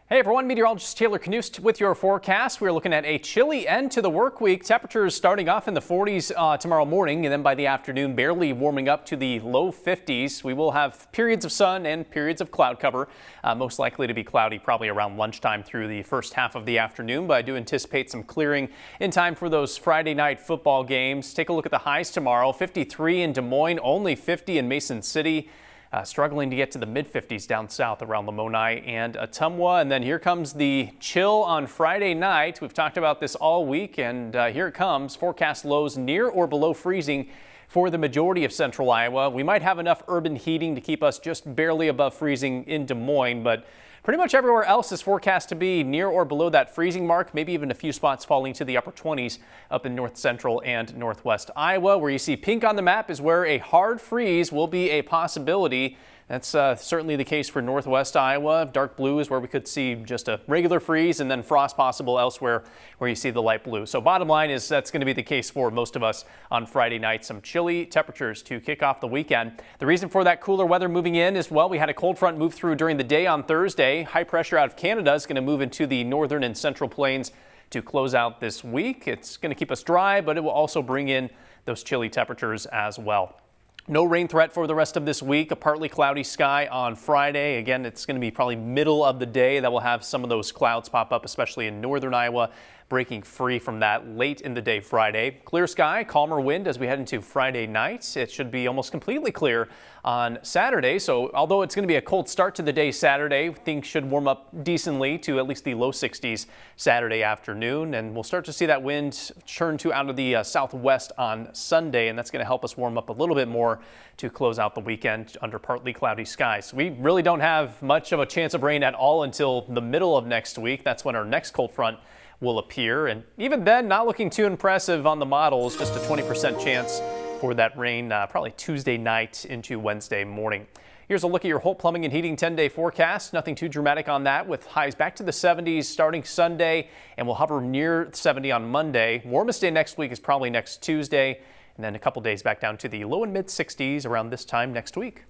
Hey everyone, meteorologist Taylor Knust with your forecast. We're looking at a chilly end to the work week. Temperatures starting off in the 40s tomorrow morning, and then by the afternoon barely warming up to the low 50s. We will have periods of sun and periods of cloud cover, most likely to be cloudy probably around lunchtime through the first half of the afternoon, but I do anticipate some clearing in time for those Friday night football games. Take a look at the highs tomorrow. 53 in Des Moines, only 50 in Mason City. Struggling to get to the mid-50s down south around Lamoni and Ottumwa. And then here comes the chill on Friday night. We've talked about this all week, and here it comes. Forecast lows near or below freezing for the majority of central Iowa. We might have enough urban heating to keep us just barely above freezing in Des Moines, but pretty much everywhere else is forecast to be near or below that freezing mark, maybe even a few spots falling to the upper 20s up in north central and northwest Iowa. Where you see pink on the map is where a hard freeze will be a possibility. That's certainly the case for northwest Iowa. Dark blue is where we could see just a regular freeze, and then frost possible elsewhere where you see the light blue. So bottom line is that's going to be the case for most of us on Friday night. Some chilly temperatures to kick off the weekend. The reason for that cooler weather moving in is, well, we had a cold front move through during the day on Thursday. High pressure out of Canada is going to move into the northern and central plains to close out this week. It's going to keep us dry, but it will also bring in those chilly temperatures as well. No rain threat for the rest of this week. A partly cloudy sky on Friday. Again, it's going to be probably middle of the day that will have some of those clouds pop up, especially in northern Iowa, breaking free from that late in the day Friday. Clear sky, calmer wind as we head into Friday night. It should be almost completely clear on Saturday. So although it's going to be a cold start to the day Saturday, things should warm up decently to at least the low 60s Saturday afternoon. And we'll start to see that wind turn to out of the southwest on Sunday. And that's going to help us warm up a little bit more to close out the weekend under partly cloudy skies. We really don't have much of a chance of rain at all until the middle of next week. That's when our next cold front will appear, and even then not looking too impressive on the models. Just a 20% chance for that rain probably Tuesday night into Wednesday morning. Here's a look at your Holt Plumbing and Heating 10-day forecast. Nothing too dramatic on that, with highs back to the 70s starting Sunday, and we'll hover near 70 on Monday. Warmest day next week is probably next Tuesday, and then a couple days back down to the low and mid 60s around this time next week.